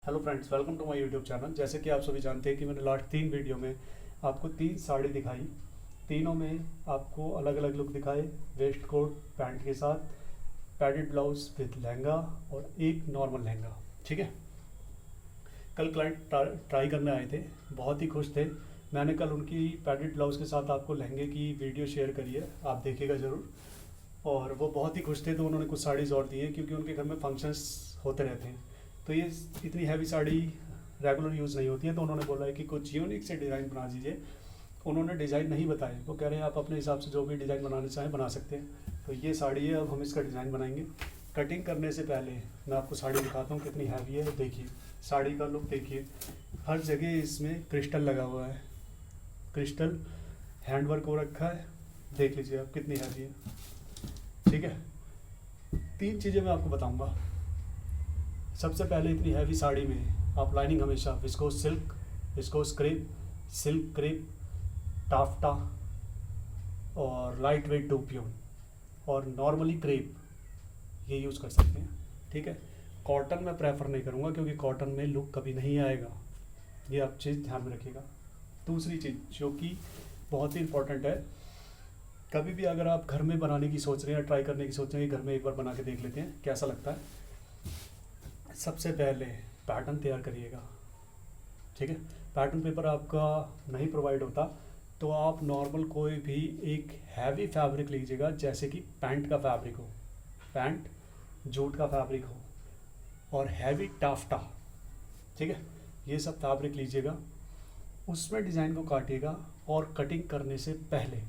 Hello friends, welcome to my YouTube channel. जैसे कि आप सभी जानते हैं कि मैंने लास्ट 3 वीडियो में आपको 3 साड़ी दिखाई। तीनों में आपको अलग अलग लुक दिखाए, वेस्ट कोट पैंट के साथ, पैडेड ब्लाउज विद लहंगा और एक नॉर्मल लहंगा। ठीक है, कल क्लाइंट ट्राई करने आए थे, बहुत ही खुश थे। मैंने कल उनकी पैडेड ब्लाउज के साथ आपको लहंगे की वीडियो शेयर करी है, आप देखिएगा ज़रूर। और वो बहुत ही खुश थे, तो उन्होंने कुछ साड़ीज़ और दी है क्योंकि उनके घर में फंक्शंस होते रहते हैं। तो ये इतनी हैवी साड़ी रेगुलर यूज़ नहीं होती है, तो उन्होंने बोला है कि कुछ यूनिक से डिज़ाइन बना दीजिए। उन्होंने डिज़ाइन नहीं बताए, वो कह रहे हैं आप अपने हिसाब से जो भी डिज़ाइन बनाना चाहें बना सकते हैं। तो ये साड़ी है, अब हम इसका डिज़ाइन बनाएंगे। कटिंग करने से पहले मैं आपको साड़ी दिखाता हूँ कितनी हैवी है। देखिए साड़ी का लुक देखिए, हर जगह इसमें क्रिस्टल लगा हुआ है, क्रिस्टल हैंडवर्क हो रखा है। देख लीजिए आप कितनी हैवी है। ठीक है, 3 चीज़ें मैं आपको बताऊंगा। सबसे पहले इतनी हैवी साड़ी में आप लाइनिंग हमेशा viscose silk, viscose crepe, silk crepe, taffeta और लाइट वेट डूपियोन और नॉर्मली क्रेप ये यूज़ कर सकते हैं। ठीक है, कॉटन में प्रेफर नहीं करूँगा क्योंकि कॉटन में लुक कभी नहीं आएगा, ये आप चीज़ ध्यान में रखिएगा। दूसरी चीज़ जो कि बहुत ही इंपॉर्टेंट है, कभी भी अगर आप घर में बनाने की सोच रहे हैं या ट्राई करने की सोच रहे हैं, घर में एक बार बना के देख लेते हैं कैसा लगता है। सबसे पहले पैटर्न तैयार करिएगा। ठीक है, पैटर्न पेपर आपका नहीं प्रोवाइड होता तो आप नॉर्मल कोई भी एक हैवी फैब्रिक लीजिएगा, जैसे कि पैंट का फैब्रिक हो, पैंट जूट का फैब्रिक हो और हैवी टाफ्टा। ठीक है, ये सब फैब्रिक लीजिएगा, उसमें डिज़ाइन को काटिएगा और कटिंग करने से पहले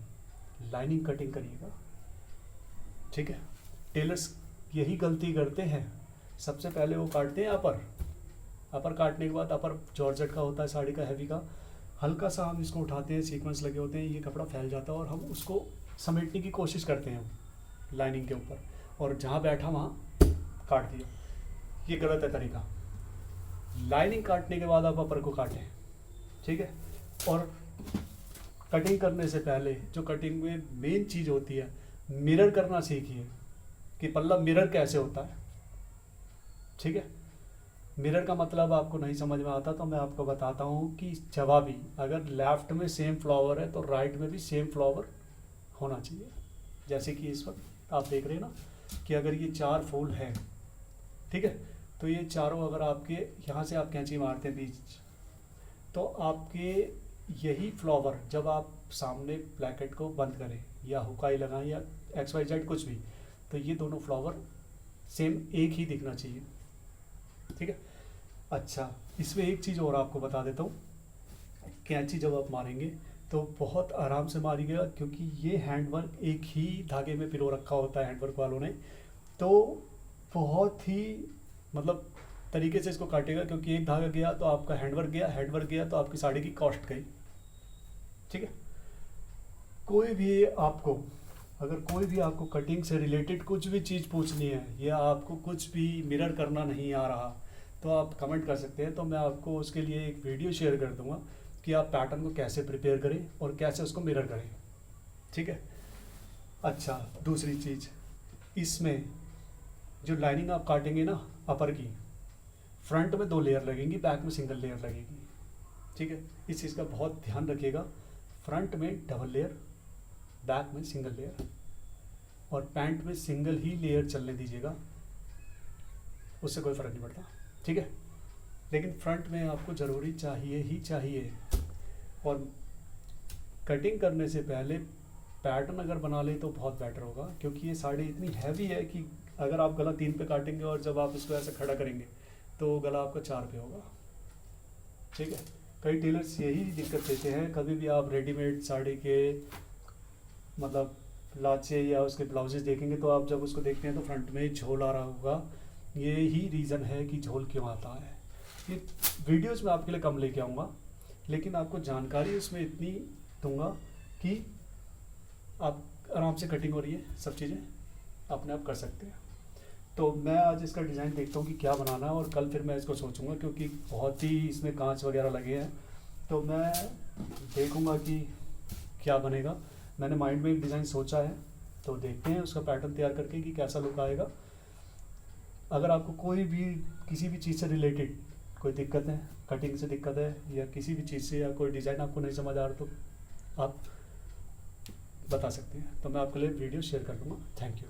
लाइनिंग कटिंग करिएगा। ठीक है, टेलर्स यही गलती करते हैं, सबसे पहले वो काटते हैं अपर काटने के बाद, अपर जॉर्जेट का होता है साड़ी का हैवी का, हल्का सा हम इसको उठाते हैं, सीक्वेंस लगे होते हैं, ये कपड़ा फैल जाता है और हम उसको समेटने की कोशिश करते हैं लाइनिंग के ऊपर, और जहाँ बैठा वहाँ काट दिया। ये गलत है तरीका। लाइनिंग काटने के बाद आप अपर को काटें। ठीक है, और कटिंग करने से पहले जो कटिंग में मेन चीज़ होती है, मिरर करना सीखिए कि पल्ला मिरर कैसे होता है। ठीक है, मिरर का मतलब आपको नहीं समझ में आता तो मैं आपको बताता हूँ कि जवाबी, अगर लेफ्ट में सेम फ्लावर है तो राइट में भी सेम फ्लावर होना चाहिए। जैसे कि इस वक्त आप देख रहे हैं ना कि अगर ये 4 फूल हैं, ठीक है, तो ये चारों अगर आपके यहाँ से आप कैंची मारते हैं बीच, तो आपके यही फ्लावर जब आप सामने ब्लैकेट को बंद करें या हुकाई लगाएं या XYZ कुछ भी, तो ये दोनों फ्लावर सेम एक ही दिखना चाहिए। ठीक है, अच्छा इसमें एक चीज़ और आपको बता देता हूँ, कैंची जब आप मारेंगे तो बहुत आराम से मारिएगा क्योंकि ये हैंडवर्क एक ही धागे में पिरो रखा होता है हैंडवर्क वालों ने, तो बहुत ही मतलब तरीके से इसको काटेगा, क्योंकि एक धागा गया तो आपका हैंडवर्क गया, हैंडवर्क गया तो आपकी साड़ी की कॉस्ट गई। ठीक है, अगर कोई भी आपको कटिंग से रिलेटेड कुछ भी चीज़ पूछनी है या आपको कुछ भी मिरर करना नहीं आ रहा तो आप कमेंट कर सकते हैं, तो मैं आपको उसके लिए एक वीडियो शेयर कर दूंगा कि आप पैटर्न को कैसे प्रिपेयर करें और कैसे उसको मिरर करें। ठीक है, अच्छा दूसरी चीज़, इसमें जो लाइनिंग आप काटेंगे ना अपर की, फ्रंट में 2 लेयर लगेंगी, बैक में सिंगल लेयर लगेगी। ठीक है, इस चीज़ का बहुत ध्यान रखिएगा, फ्रंट में डबल लेयर, बैक में सिंगल लेयर, और पैंट में सिंगल ही लेयर चलने दीजिएगा, उससे कोई फ़र्क नहीं पड़ता। ठीक है, लेकिन फ्रंट में आपको ज़रूरी चाहिए ही चाहिए। और कटिंग करने से पहले पैटर्न अगर बना ले तो बहुत बेटर होगा, क्योंकि ये साड़ी इतनी हैवी है कि अगर आप गला 3 पे काटेंगे और जब आप इसको ऐसे खड़ा करेंगे तो गला आपका 4 पे होगा। ठीक है, कई टेलर्स यही दिक्कत देते हैं, कभी भी आप रेडीमेड साड़ी के मतलब लाचे या उसके ब्लाउजेज देखेंगे तो आप जब उसको देखते हैं तो फ्रंट में झोल आ रहा होगा। ये ही रीज़न है कि झोल क्यों आता है। ये वीडियोस में आपके लिए कम लेके आऊँगा, लेकिन आपको जानकारी उसमें इतनी दूंगा कि आप आराम से कटिंग हो रही है, सब चीज़ें अपने आप कर सकते हैं। तो मैं आज इसका डिज़ाइन देखता हूँ कि क्या बनाना है, और कल फिर मैं इसको सोचूंगा क्योंकि बहुत ही इसमें कांच वगैरह लगे हैं, तो मैं देखूँगा कि क्या बनेगा। मैंने माइंड में एक डिज़ाइन सोचा है, तो देखते हैं उसका पैटर्न तैयार करके कि कैसा लुक आएगा। अगर आपको कोई भी किसी भी चीज़ से रिलेटेड कोई दिक्कत है, कटिंग से दिक्कत है या किसी भी चीज़ से, या कोई डिज़ाइन आपको नहीं समझ आ रहा तो आप बता सकते हैं, तो मैं आपके लिए वीडियो शेयर कर दूँगा। Thank you.